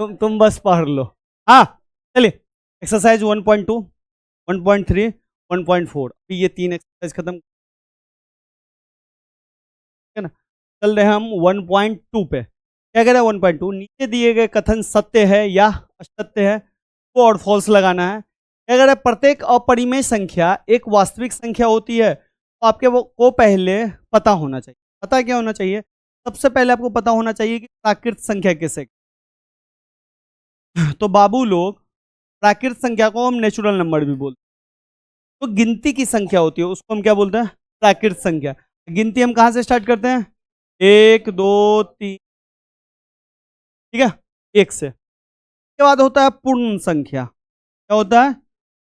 तुम बस पढ़ लो। हाँ चलिए, एक्सरसाइज 1.2, 1.3, 1.4, ये 3 एक्सरसाइज खत्म, ठीक है ना। चल रहे हम 1.2 पे। क्या कह रहा है 1.2, नीचे दिए गए कथन सत्य है या असत्य है, वो और फॉल्स लगाना है। क्या कह रहा है, प्रत्येक अपरिमेय संख्या एक वास्तविक संख्या होती है, तो आपके वो को पहले पता होना चाहिए। पता क्या होना चाहिए, सबसे पहले आपको पता होना चाहिए कि प्राकृत संख्या किसे। तो बाबू लोग, प्राकृत संख्या को हम नेचुरल नंबर भी बोलते हैं। तो गिनती की संख्या होती है उसको हम क्या बोलते हैं, प्राकृत संख्या। गिनती हम कहां से स्टार्ट करते हैं, 1 2 3, ठीक है, 1 से। उसके बाद होता है पूर्ण संख्या। क्या होता है,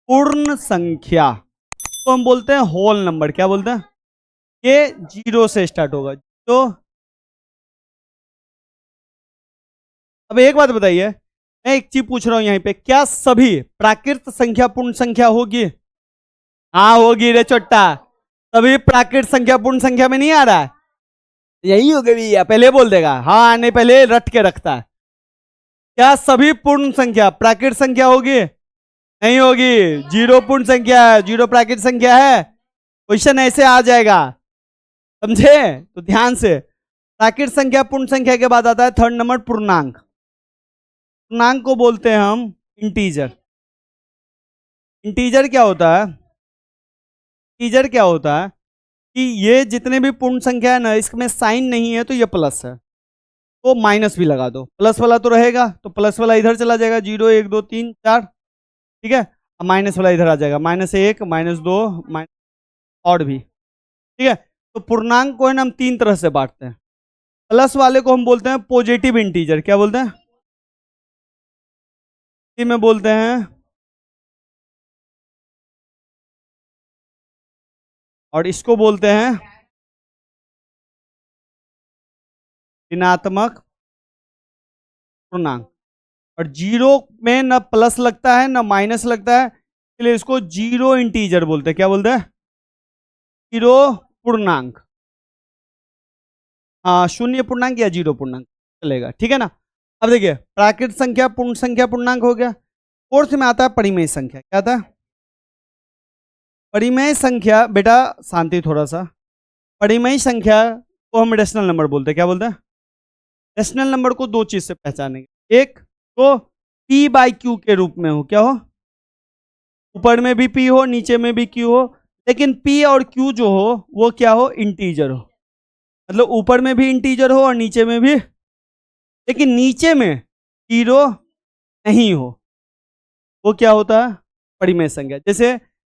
पूर्ण संख्या, तो हम बोलते हैं होल नंबर। क्या बोलते हैं, ये 0 से स्टार्ट होगा। तो अब एक बात बताइए, मैं एक चीज पूछ रहा हूं यहीं पे, क्या सभी प्राकृत संख्या पूर्ण संख्या होगी? हाँ होगी रे चोट्टा, सभी प्राकृत संख्या पूर्ण संख्या में नहीं आ रहा है, यही होगी भैया, पहले बोल देगा हाँ, नहीं पहले रट के रखता है। क्या सभी पूर्ण संख्या प्राकृत संख्या होगी? नहीं होगी, 0 पूर्ण संख्या है, 0 प्राकृत संख्या है। क्वेश्चन ऐसे आ जाएगा, समझे? तो ध्यान से, प्राकृत संख्या पूर्ण संख्या के बाद आता है थर्ड नंबर पूर्णांक। पूर्णांक को बोलते हैं हम इंटीजर। इंटीजर क्या होता है, इंटीजर क्या होता है कि ये जितने भी पूर्ण संख्या है ना, इसमें साइन नहीं है तो ये प्लस है, तो माइनस भी लगा दो, प्लस वाला तो रहेगा, तो प्लस वाला इधर चला जाएगा, 0 1 2 3 4, ठीक है। अब माइनस वाला इधर आ जाएगा, -1 -2 माइनस, और भी, ठीक है। तो पूर्णांक को है ना हम 3 तरह से बांटते हैं। प्लस वाले को हम बोलते हैं पॉजिटिव इंटीजर। क्या बोलते हैं, में बोलते हैं, और इसको बोलते हैं ऋणात्मक पूर्णांक। और 0 में ना प्लस लगता है ना माइनस लगता है, इसलिए इसको 0 इंटीजर बोलते हैं। क्या बोलते हैं, 0 पूर्णांक। हाँ, शून्य पूर्णांक या 0 पूर्णांक चलेगा, ठीक है ना। अब देखिए, प्राकृत संख्या पूर्ण संख्या पूर्णांक हो गया। फोर्थ में आता है परिमेय संख्या। क्या आता है, परिमेय संख्या। बेटा शांति थोड़ा सा, परिमेय संख्या को हम रेशनल नंबर बोलते हैं। क्या बोलते हैं, रेशनल नंबर को दो चीज से पहचानेंगे, एक तो पी बाई क्यू के रूप में हो। क्या हो, ऊपर में भी पी हो नीचे में भी क्यू हो, लेकिन पी और क्यू जो हो वो क्या हो, इंटीजर हो। मतलब ऊपर में भी इंटीजर हो और नीचे में भी, लेकिन नीचे में 0 नहीं हो, वो क्या होता है, परिमेय संख्या। जैसे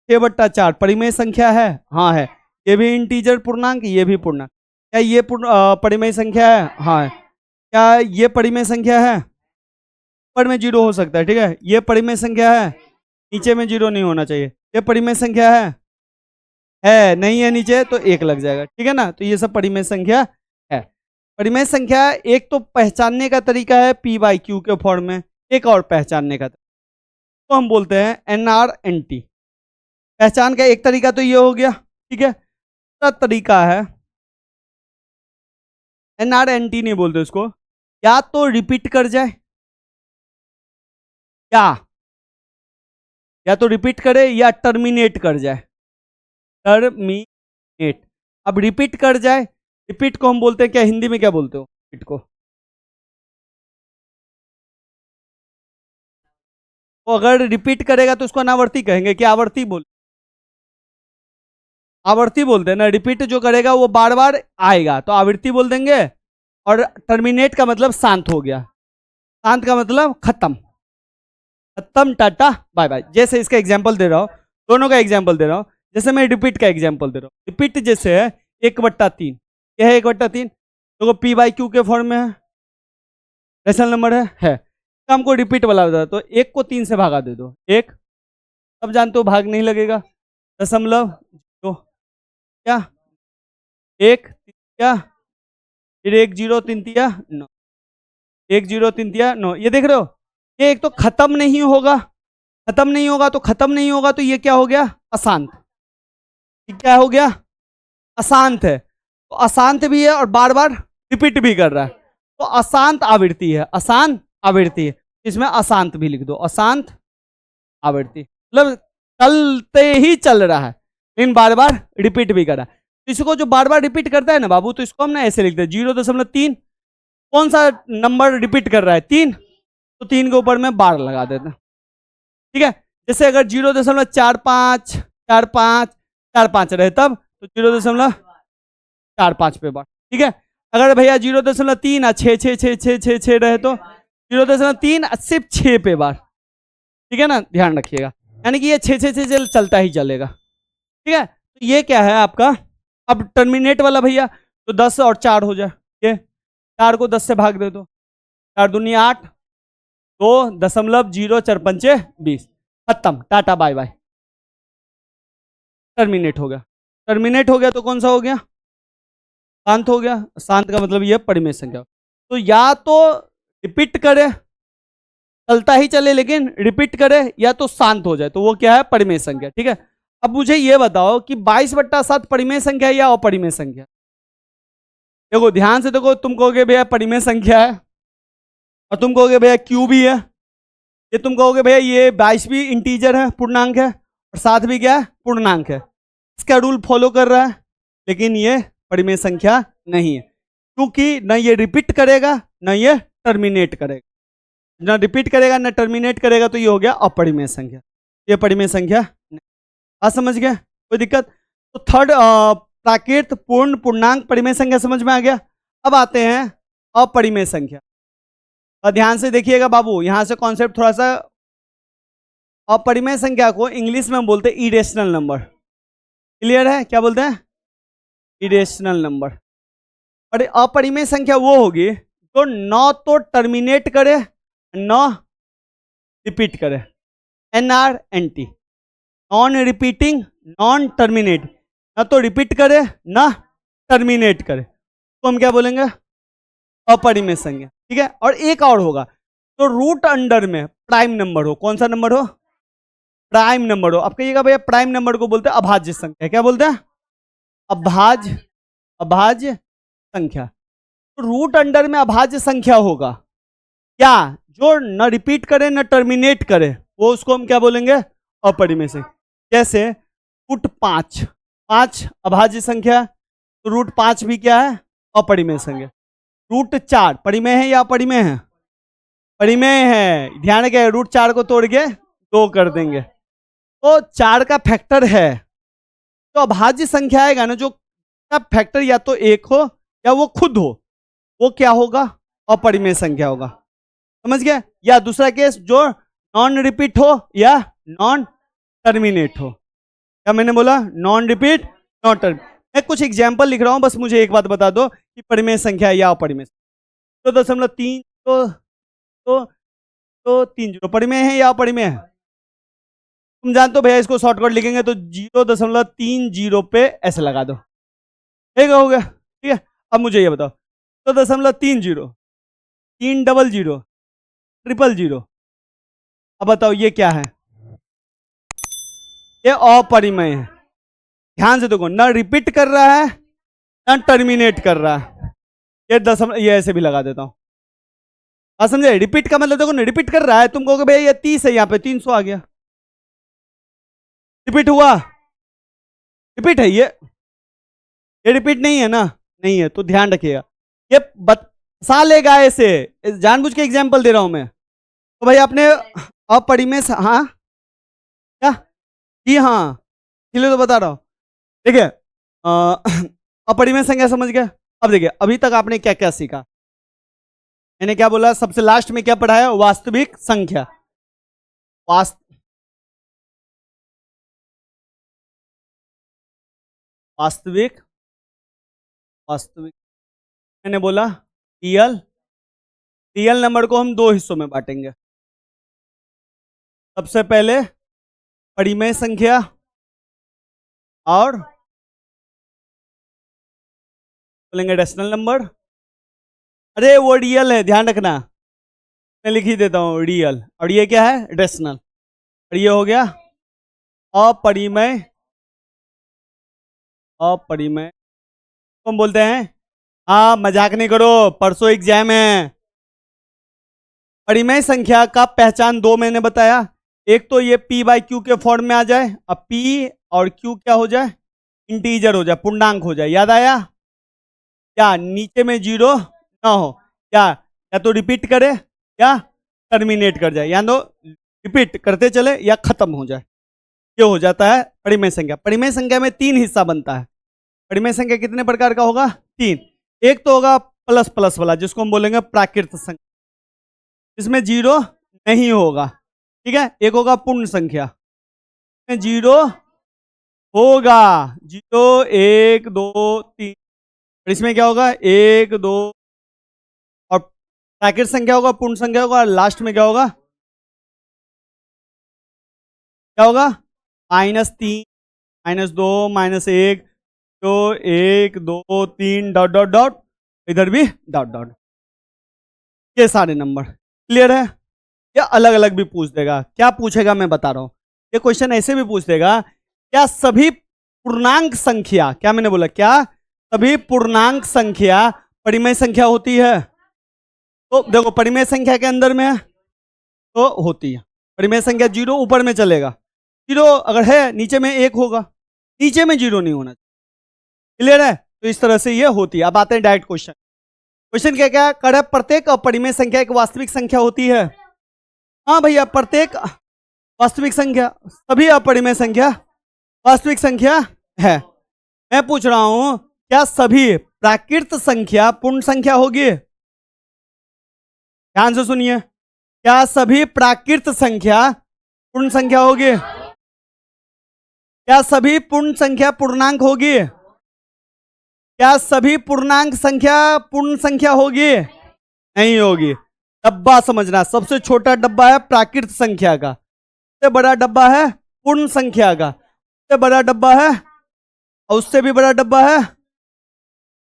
6/4 परिमेय संख्या है, हाँ है, ये भी इंटीजर पूर्णांक, ये भी पूर्णांक। क्या ये परिमेय संख्या है, हाँ है। क्या ये परिमेय संख्या है, ऊपर में 0 हो सकता है, ठीक है। ये परिमेय संख्या है, नीचे में 0 नहीं होना चाहिए। ये परिमेय संख्या है नहीं है नीचे तो 1 लग जाएगा, ठीक है ना। तो ये सब परिमेय संख्या है। परिमेय संख्या एक तो पहचानने का तरीका है पी बाई क्यू के फॉर्म में, एक और पहचानने का तो हम बोलते हैं NR-NT। पहचान का एक तरीका तो ये हो गया, ठीक है। दूसरा तरीका है, NR-NT नहीं बोलते उसको, या तो रिपीट कर जाए, या तो रिपीट करे या टर्मिनेट कर जाए, टर्मिनेट। अब रिपीट कर जाए, रिपीट को हम बोलते हैं, क्या हिंदी में क्या बोलते हो रिपीट को? तो अगर रिपीट करेगा तो उसको अनावर्ती कहेंगे, क्या आवर्ती बोल, आवर्ती बोलते हैं ना। रिपीट जो करेगा वो बार बार आएगा तो आवृत्ति बोल देंगे। और टर्मिनेट का मतलब शांत हो गया, शांत का मतलब खत्म, खत्म टाटा बाय बाय। जैसे इसका एग्जांपल दे रहा हूं, दोनों का एग्जांपल दे रहा हूं। जैसे मैं रिपीट का एग्जांपल दे रहा हूं, रिपीट जैसे है 1/3, क्या है 1/3, तो पी बाई क्यू के फॉर्म में है, रेशनल नंबर है। तो हमको रिपीट वाला बता, तो 1 को 3 से भागा दे दो, 1, सब जानते हो भाग नहीं लगेगा, दशमलव दो, क्या 1 क्या, फिर 1 0 3 तिया 9, 1 0 3 तिया 9। ये देख रहे हो, ये एक तो खत्म नहीं होगा, खत्म नहीं होगा तो खत्म नहीं होगा, तो ये क्या हो गया, अशांत। ये क्या हो गया, अशांत है। तो अशांत भी है और बार बार रिपीट भी कर रहा है, तो अशांत आवृत्ति है, अशांत आवृत्ति है। इसमें अशांत भी लिख दो, अशांत आवृत्ति, मतलब चलते ही चल रहा है लेकिन बार बार रिपीट भी कर रहा है। तो इसको जो बार बार रिपीट करता है ना बाबू, तो इसको हम ना ऐसे लिखते हैं 0.3। कौन सा नंबर रिपीट कर रहा है? 3, तो 3 के ऊपर में बार लगा देते हैं। ठीक है, जैसे अगर 0.45 45 45 रहे तब तो 0.45 पे बार। ठीक है, अगर भैया 0.3 6 6 6 6 6 6 रहे तो 0.3 सिर्फ 6 पे बार। ठीक है ना, ध्यान रखिएगा, यानी कि ये 6 6 6 चलता ही चलेगा। ठीक है, तो ये क्या है आपका। अब टर्मिनेट वाला भैया तो 10 और 4 हो जाए, ये 4 को 10 से भाग दे दो, 4 दूनी 8, 2.0 20, खत्म, टाटा बाय बाय, टर्मिनेट हो गया। टर्मिनेट हो गया तो कौन सा हो गया? शांत हो गया। शांत का मतलब ये परिमेय संख्या। तो या तो रिपीट करे, चलता ही चले लेकिन रिपीट करे, या तो शांत हो जाए, तो वो क्या है? परिमेय संख्या। ठीक है, अब मुझे ये बताओ कि 22/7 परिमेय संख्या है या अपरिमेय संख्या? देखो ध्यान से देखो, तुम कहोगे भैया परिमेय संख्या है, और तुम कहोगे भैया क्यू भी है, ये तुम कहोगे भैया ये 22 भी इंटीजर है, पूर्णांक है, और 7 भी क्या है? पूर्णांक है। इसका रूल फॉलो कर रहा है, लेकिन ये परिमेय संख्या नहीं है, क्योंकि न ये रिपीट करेगा न ये टर्मिनेट करेगा। ना रिपीट करेगा ना टर्मिनेट करेगा, तो ये हो गया अपरिमेय संख्या, ये परिमेय संख्या नहीं। बात समझ गया? कोई दिक्कत? तो थर्ड प्राकृत पूर्ण पूर्णांक परिमेय संख्या समझ में आ गया। अब आते हैं अपरिमेय संख्या, और ध्यान से देखिएगा बाबू, यहां से कॉन्सेप्ट थोड़ा सा। अपरिमेय संख्या को इंग्लिश में हम बोलते हैं इरेशनल नंबर। क्लियर है? क्या बोलते हैं? Irrational number. और अपरिमेय संख्या वो होगी जो न तो टर्मिनेट करे न रिपीट करे, NRNT, non repeating non terminate, ना तो रिपीट करे ना टर्मिनेट करे, तो हम क्या बोलेंगे? अपरिमेय संख्या। ठीक है, और एक और होगा तो रूट अंडर में प्राइम नंबर हो। कौन सा नंबर हो? प्राइम नंबर हो। अब कहिएगा भैया प्राइम नंबर को बोलते हैं अभाज्य संख्या। क्या बोलते हैं? अभाज्य संख्या। तो रूट अंडर में अभाज्य संख्या होगा क्या? जो न रिपीट करे न टर्मिनेट करे, वो उसको हम क्या बोलेंगे? अपरिमेय संख्या। जैसे रूट 5, 5 अभाज्य संख्या, तो रूट 5 भी क्या है? अपरिमेय संख्या। रूट 4 परिमेय है या अपरिमेय है? परिमेय है। ध्यान रखिए, रूट 4 को तोड़ के 2 कर देंगे, तो 4 का फैक्टर है। तो अभाज्य संख्या आएगा ना, जो का फैक्टर या तो 1 हो या वो खुद हो, वो क्या होगा? अपरिमेय संख्या होगा। समझ गया? या दूसरा केस, जो नॉन रिपीट हो या नॉन टर्मिनेट हो। क्या मैंने बोला? Non repeat non terminate. मैं कुछ एग्जाम्पल लिख रहा हूं, बस मुझे एक बात बता दो कि परिमेय संख्या या अपरिमेय। तो 0.3 तो 3 परिमेय है या अपरिमेय है? तुम जानते हो भैया, इसको शॉर्टकट लिखेंगे तो 0.30 पे ऐसे लगा दो, ठीक हो गया। ठीक है, अब मुझे ये बताओ, 0.30 300 000, अब बताओ ये क्या है? ये अपरिमेय है। ध्यान से देखो, ना रिपीट कर रहा है ना टर्मिनेट कर रहा है। ये ये ऐसे भी लगा देता हूं, आप समझे? रिपीट का मतलब देखो ना, रिपीट कर रहा है, तुम कहोगे भैया ये 30 है, यहाँ पे 300 आ गया, रिपीट हुआ? रिपीट है ये रिपीट नहीं है ना? नहीं है, तो ध्यान रखिएगा, ये बता लेगा ऐसे, जानबूझ के एग्जाम्पल दे रहा हूं मैं। तो भाई आपने अपरिमेय, हाँ क्या? जी हाँ, इसलिए तो बता रहा हूं। देखिए अपरिमेय संख्या समझ गए। अब देखिए, अभी तक आपने क्या क्या सीखा? मैंने क्या बोला? सबसे लास्ट में क्या पढ़ाया? वास्तविक संख्या। वास्तविक वास्तविक मैंने बोला रियल। रियल नंबर को हम 2 हिस्सों में बांटेंगे। सबसे पहले परिमेय संख्या और बोलेंगे रेशनल नंबर। अरे वो रियल है, ध्यान रखना, मैं लिख ही देता हूं रियल, और ये क्या है? रेशनल। और ये हो गया अपरिमेय। अपरिमेय तो हम बोलते हैं, हाँ मजाक नहीं करो, परसों एग्जाम है। परिमेय संख्या का पहचान दो मैंने बताया। एक तो ये p बाई क्यू के फॉर्म में आ जाए, अब p और q क्या हो जाए, इंटीजर हो जाए, पूर्णांक हो जाए। याद आया? क्या नीचे में जीरो ना हो, या तो रिपीट करे या टर्मिनेट कर जाए, या तो रिपीट करते चले या खत्म हो जाए। ये हो जाता है परिमेय संख्या। परिमेय संख्या में तीन हिस्सा बनता है। परिमेय संख्या कितने प्रकार का होगा? तीन। एक तो होगा प्लस प्लस वाला, जिसको हम बोलेंगे प्राकृत संख्या, इसमें जीरो नहीं होगा। ठीक है। एक होगा पूर्ण संख्या, इसमें जीरो होगा, जीरो एक दो तीन। और इसमें क्या होगा? एक दो। और प्राकृत संख्या होगा, पूर्ण संख्या होगा, और लास्ट में क्या होगा? क्या होगा? -3, -2, -1, तो 1 2 3 डॉट डॉट डॉट, इधर भी डॉट डॉट। ये सारे नंबर क्लियर है? या अलग अलग भी पूछ देगा। क्या पूछेगा मैं बता रहा हूं। ये क्वेश्चन ऐसे भी पूछ देगा, क्या सभी पूर्णांक संख्या, क्या मैंने बोला, क्या सभी पूर्णांक संख्या परिमेय संख्या होती है? तो देखो परिमेय संख्या के अंदर में तो होती है। परिमेय संख्या जीरो ऊपर में चलेगा, जीरो अगर है नीचे में एक होगा, नीचे में जीरो नहीं होना। क्लियर है? तो इस तरह से ये होती है। अब आते हैं डायरेक्ट क्वेश्चन। क्वेश्चन क्या कर रहा है? प्रत्येक अपरिमेय संख्या एक वास्तविक संख्या होती है। हाँ भैया, प्रत्येक वास्तविक संख्या, सभी अपरिमेय संख्या वास्तविक संख्या है। मैं पूछ रहा हूं, क्या सभी प्राकृत संख्या पूर्ण संख्या होगी? ध्यान से सुनिए, क्या सभी प्राकृत संख्या पूर्ण संख्या होगी? क्या सभी पूर्ण संख्या पूर्णांक होगी? क्या सभी पूर्णांक संख्या पूर्ण संख्या होगी? नहीं होगी। डब्बा समझना, सबसे छोटा डब्बा है प्राकृत संख्या का, सबसे बड़ा डब्बा है पूर्ण संख्या का, सबसे बड़ा डब्बा है, और उससे भी बड़ा डब्बा है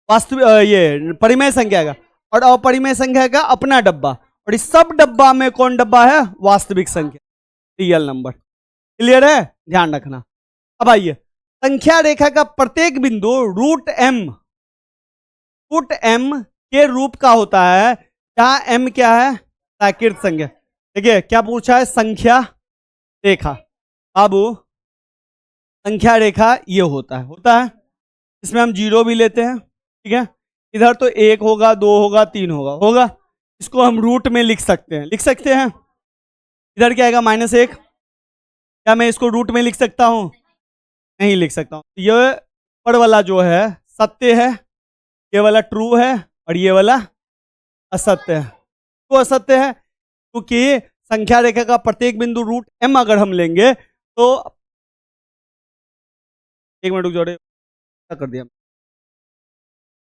वास्तविक ये परिमेय संख्या का, और अपरिमेय संख्या का अपना डब्बा। और इस सब डब्बा में कौन डब्बा है? वास्तविक संख्या, रियल नंबर। क्लियर है? ध्यान रखना। अब आइए, संख्या रेखा का प्रत्येक बिंदु रूट एम के रूप का होता है, जहां एम क्या है? प्राकृत संख्या। देखिए क्या पूछा है, संख्या रेखा। बाबू संख्या रेखा ये होता है, इसमें हम जीरो भी लेते हैं। ठीक है, इधर तो एक होगा, दो होगा, तीन होगा, इसको हम रूट में लिख सकते हैं। इधर क्या आएगा? -1। क्या मैं इसको रूट में लिख सकता हूं? नहीं लिख सकता हूं। ये ऊपर वाला जो है सत्य है, ये वाला ट्रू है, और ये वाला असत्य है। तो असत्य है क्योंकि संख्या रेखा का प्रत्येक बिंदु रूट एम अगर हम लेंगे तो, एक मिनट जोड़े क्या कर दिया,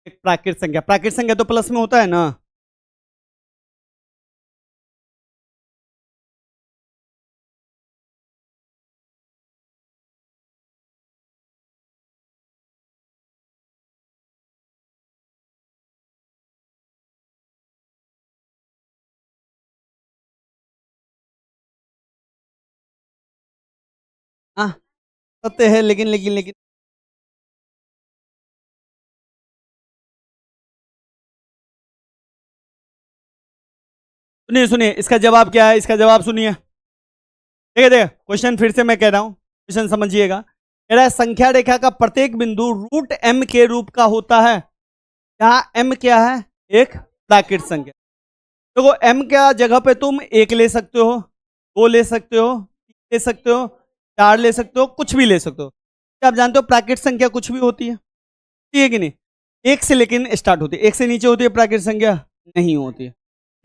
एक प्राकृत संख्या तो प्लस में होता है ना। हाँ सत्य है, लेकिन सुनिए, इसका जवाब क्या है? इसका जवाब सुनिए। देखिए क्वेश्चन फिर से मैं कह रहा हूं, क्वेश्चन समझिएगा। कह रहा है संख्या रेखा का प्रत्येक बिंदु रूट एम के रूप का होता है, जहां एम क्या है? एक प्राकृत संख्या। देखो एम क्या जगह पे तुम एक ले सकते हो, दो ले सकते हो, तीन ले सकते हो, चार ले सकते हो, कुछ भी ले सकते हो। क्या आप जानते हो प्राकृत संख्या कुछ भी होती है? ठीक है कि नहीं? एक से लेकिन स्टार्ट होती है, एक से नीचे होती है प्राकृत संख्या? नहीं होती है।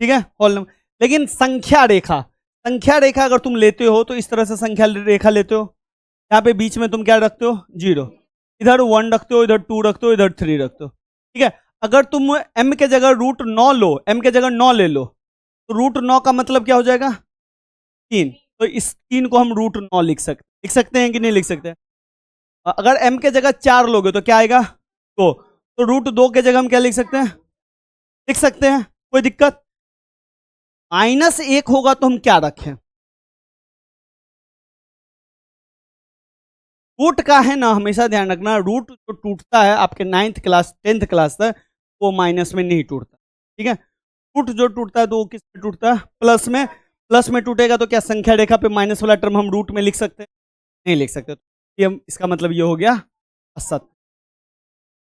ठीक है, होल नंबर। लेकिन संख्या रेखा अगर तुम लेते हो तो इस तरह से संख्या रेखा लेते हो। यहाँ पे बीच में तुम क्या रखते हो? जीरो। इधर 1 रखते हो, इधर 2 रखते हो, इधर 3 रखते हो। ठीक है, अगर तुम m के जगह रूट 9 लो, m के जगह 9 ले लो, तो रूट 9 का मतलब क्या हो जाएगा? 3। तो इस 3 को हम रूट 9 लिख सकते हैं कि नहीं लिख सकते? अगर m के जगह 4 लोगे तो क्या आएगा? 2। तो रूट 2 के जगह हम क्या लिख सकते हैं? लिख सकते हैं, कोई दिक्कत? -1 होगा तो हम क्या रखें? रूट का है ना, हमेशा ध्यान रखना, रूट जो टूटता है आपके 9th क्लास 10th क्लास तक, वो माइनस में नहीं टूटता। ठीक है, रूट जो टूटता है तो वो किस में टूटता है? प्लस में। प्लस में टूटेगा तो क्या संख्या रेखा पे माइनस वाला टर्म हम रूट में लिख सकते हैं? नहीं लिख सकते। ये इसका मतलब ये हो गया असत्य।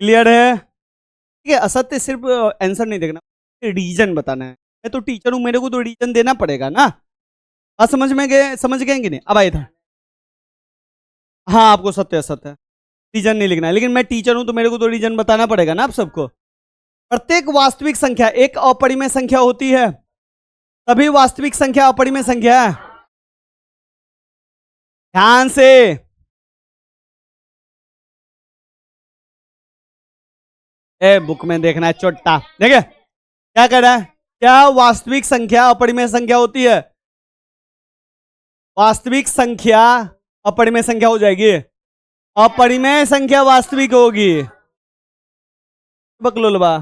क्लियर है? ठीक है, असत्य सिर्फ आंसर नहीं देखना, रीजन बताना है। मैं तो टीचर हूं, मेरे को तो रीजन देना पड़ेगा ना। बात समझ में गए? समझ गए कि नहीं? अब आए था। हाँ, आपको सत्य असत्य रीजन नहीं लिखना है, लेकिन मैं टीचर हूं तो मेरे को तो रीजन बताना पड़ेगा ना आप सबको। प्रत्येक वास्तविक संख्या एक अपरिमेय संख्या होती है। सभी वास्तविक संख्या अपरिमेय संख्या है। ध्यान से। ए बुक में देखना है छोटा, देखे क्या कह रहा है? क्या वास्तविक संख्या अपरिमेय संख्या होती है? वास्तविक संख्या अपरिमेय संख्या हो जाएगी। अपरिमेय संख्या वास्तविक होगी। बकलोलबा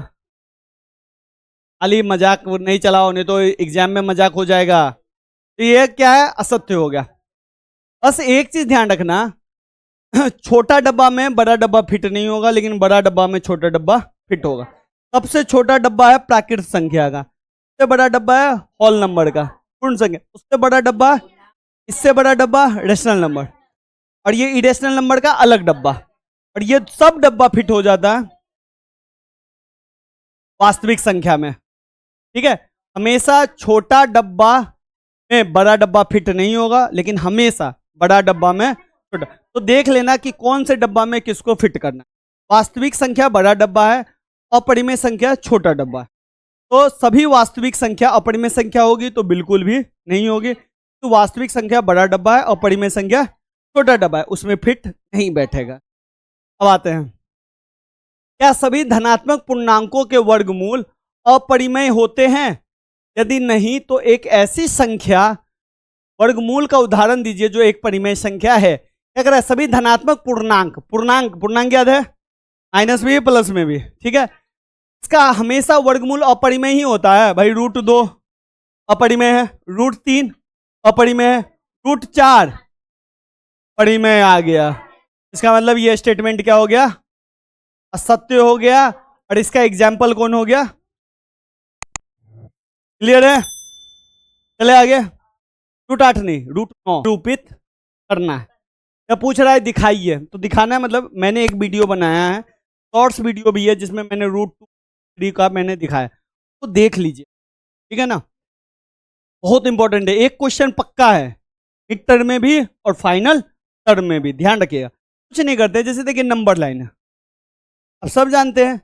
खाली मजाक नहीं चलाओ, नहीं तो एग्जाम में मजाक हो जाएगा। तो ये क्या है? असत्य हो गया। बस एक चीज ध्यान रखना, छोटा डब्बा में बड़ा डब्बा फिट नहीं होगा, लेकिन बड़ा डब्बा में छोटा डब्बा फिट होगा। सबसे छोटा डब्बा है प्राकृत संख्या का, उससे बड़ा डब्बा है होल नंबर का, पूर्ण संख्या। उससे बड़ा डब्बा, इससे बड़ा डब्बा रेशनल नंबर, और ये इरेशनल नंबर का अलग डब्बा, और ये सब डब्बा फिट हो जाता है वास्तविक संख्या में। ठीक है, हमेशा छोटा डब्बा में बड़ा डब्बा फिट नहीं होगा, लेकिन हमेशा बड़ा डब्बा में छोटा। तो देख लेना कि कौन से डब्बा में किसको फिट करना। वास्तविक संख्या बड़ा डब्बा है, अपरिमेय संख्या छोटा डब्बा है। तो सभी वास्तविक संख्या अपरिमेय संख्या होगी तो बिल्कुल भी नहीं होगी। तो वास्तविक संख्या बड़ा डब्बा है, अपरिमेय संख्या छोटा डब्बा है, उसमें फिट नहीं बैठेगा। अब आते हैं, क्या सभी धनात्मक पूर्णांकों के वर्गमूल अपरिमेय होते हैं? यदि नहीं तो एक ऐसी संख्या वर्गमूल का उदाहरण दीजिए जो एक परिमेय संख्या है। क्या कह रहा है? सभी धनात्मक पूर्णांक, पूर्णांक याद है, माइनस भी प्लस में भी, ठीक है, इसका हमेशा वर्गमूल अपरिमेय ही होता है भाई। √2 अपरिमेय है, √3 अपरिमेय है, √4 परिमेय आ गया। इसका मतलब ये स्टेटमेंट क्या हो गया? असत्य हो गया। और इसका एग्जाम्पल कौन हो गया? क्लियर है? चले आगे। √8 नहीं, √9 निरूपित करना है। क्या पूछ रहा है? दिखाइए। तो दिखाना है मतलब मैंने एक वीडियो बनाया है, शॉर्ट्स वीडियो भी है, जिसमें मैंने √2 का मैंने दिखाया, तो देख लीजिए। ठीक है ना, बहुत इंपॉर्टेंट है, एक क्वेश्चन पक्का है मिड टर्म में भी और फाइनल टर्म में भी, ध्यान रखिएगा। कुछ नहीं करते, जैसे देखिए नंबर लाइन है, अब सब जानते हैं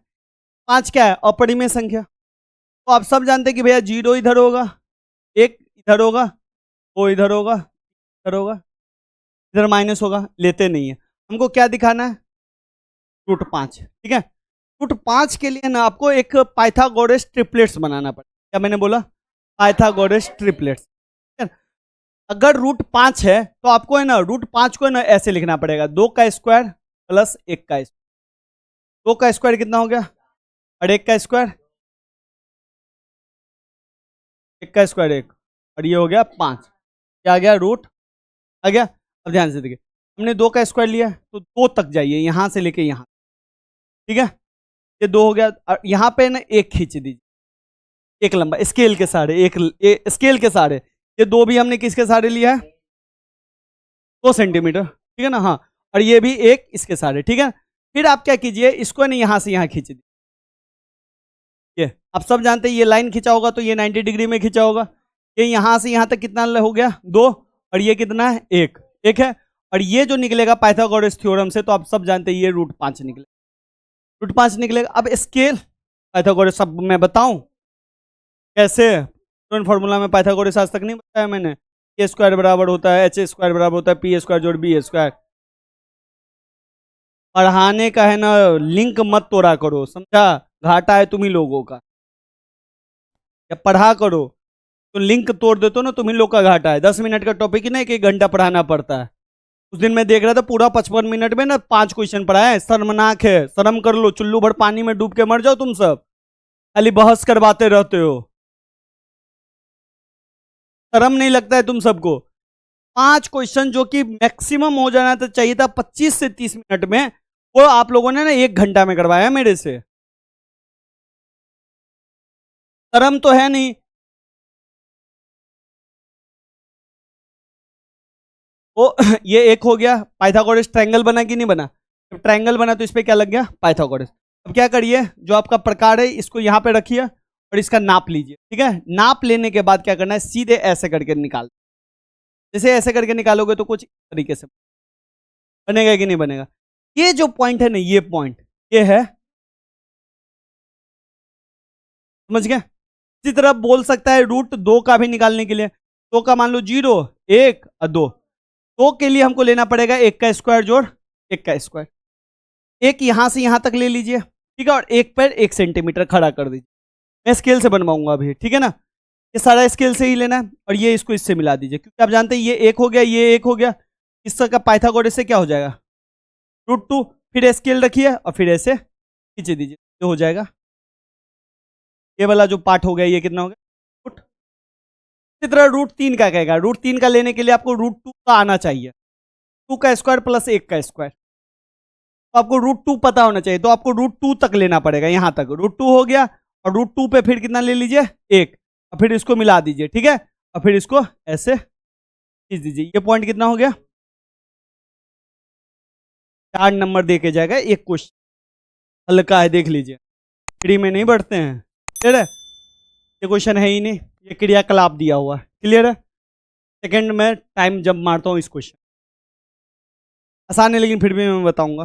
5 क्या है? अपरिमेय संख्या। तो आप सब जानते हैं कि भैया 0 इधर होगा, 1 इधर होगा, 2 इधर होगा, इधर होगा, इधर माइनस होगा। लेते नहीं है, हमको क्या दिखाना है? √5। ठीक है, √5 के लिए ना आपको एक पाइथागोरस ट्रिपलेट्स बनाना पड़ेगा। क्या मैंने बोला? Pythagoras triplets. अगर √5 है तो आपको है ना √5 को है ना ऐसे लिखना पड़ेगा, 2 का स्क्वायर प्लस 1 का स्क्वायर। 2 का स्क्वायर कितना हो गया? और 1 का स्क्वायर, 1 का स्क्वायर 1, और ये हो गया 5। क्या आ गया? रूट आ गया। अब ध्यान से देखिए, हमने 2 का स्क्वायर लिया तो 2 तक जाइए, यहां से लेके यहां। ठीक है, ये 2 हो गया। यहां पे ना 1 खींच दीजिए, एक लंबा स्केल के सहारे, स्केल के सहारे। ये 2 भी हमने किसके सहारे लिया है? 2 सेंटीमीटर। ठीक है ना, हाँ। और ये भी 1 इसके सहारे। ठीक है, फिर आप क्या कीजिए, इसको नहीं यहां से यहां खींच दीजिए। ये आप सब जानते हैं, ये लाइन खींचा होगा तो ये 90 डिग्री में खींचा होगा। ये यहां से यहां तक कितना हो गया? 2, और ये कितना है? 1 है। और ये जो निकलेगा पाइथागोरस थ्योरम से, तो आप सब जानते हैं ये √5 निकलेगा, √5 निकलेगा। अब स्केल पाइथागोरस सब मैं बताऊं कैसे? फॉर्मूला में पाइथागोरस आज तक नहीं बताया मैंने। ए स्क्वायर बराबर होता है h स्क्वायर बराबर होता है पी स्क्वायर जोड़ बी स्क्वायर। पढ़ाने का है ना, लिंक मत तोड़ा करो, समझा? घाटा है तुम्ही लोगों का। या पढ़ा करो तो लिंक तोड़ देते हो ना, तुम्ही लोग का घाटा है। 10 मिनट का टॉपिक ही ना, 1 घंटा पढ़ाना पड़ता है। उस दिन मैं देख रहा था पूरा 55 मिनट में ना 5 क्वेश्चन पढ़ाए। शर्मनाक है, शर्म कर लो, चुल्लू भर पानी में डूब के मर जाओ तुम सब, खाली बहस करवाते रहते हो। शर्म नहीं लगता है तुम सबको? 5 क्वेश्चन जो कि मैक्सिमम हो जाना तो चाहिए था 25 से 30 मिनट में, वो आप लोगों ने ना 1 घंटा में करवाया मेरे से। तरम तो है नहीं, वो ये एक हो गया, पाइथागोरस ट्रायंगल बना कि नहीं बना? जब ट्रायंगल बना तो इस पे क्या लग गया? पाइथागोरस। अब क्या करिए, जो आपका प्रकार है इसको यहाँ पे रखिए और इसका नाप लीजिए, ठीक है? नाप लेने के बाद क्या करना है, सीधे ऐसे करके निकाल, जैसे ऐसे करके निकालोगे तो कुछ इस तरीके से बनेगा कि नहीं बनेगा? ये जो पॉइंट है ना, ये पॉइंट ये है, समझ गए? इसी तरह बोल सकता है रूट 2 का भी निकालने के लिए, 2 का मान लो 0, 1 और 2, 2 के लिए हमको लेना पड़ेगा 1 का स्क्वायर जोड़ 1 का स्क्वायर। एक यहां से यहां तक ले लीजिए, ठीक है, और एक पर 1 सेंटीमीटर खड़ा कर दीजिए। मैं स्केल से बनवाऊंगा अभी, ठीक है ना? ये सारा स्केल से ही लेना है और ये इसको इससे मिला दीजिए, क्योंकि आप जानते हैं ये एक हो गया, ये एक हो गया, इसका पाइथागोरस से क्या हो जाएगा? √2। फिर स्केल रखिए और फिर ऐसे खींचे दीजिए, तो हो जाएगा। ये वाला जो पार्ट हो गया ये कितना हो गया? रूट। इसी तरह √3 का कहेगा, √3 का लेने के लिए आपको √2 का आना चाहिए, 2 का स्क्वायर प्लस 1 का स्क्वायर, तो आपको √2 पता होना चाहिए, तो आपको √2 तक लेना पड़ेगा, यहां तक √2 हो गया, और √2 पे फिर कितना ले लीजिए? 1, और फिर इसको मिला दीजिए, ठीक है, और फिर इसको ऐसे खींच दीजिए। ये पॉइंट कितना हो गया? 4 नंबर दे के जाएगा। एक क्वेश्चन हल्का है, देख लीजिए, फ्री में नहीं बढ़ते हैं, क्लियर है? ये क्वेश्चन है ही नहीं, ये क्रियाकलाप दिया हुआ है, क्लियर है? सेकंड में टाइम जब मारता हूँ इस क्वेश्चन, आसान है लेकिन फिर भी मैं बताऊंगा।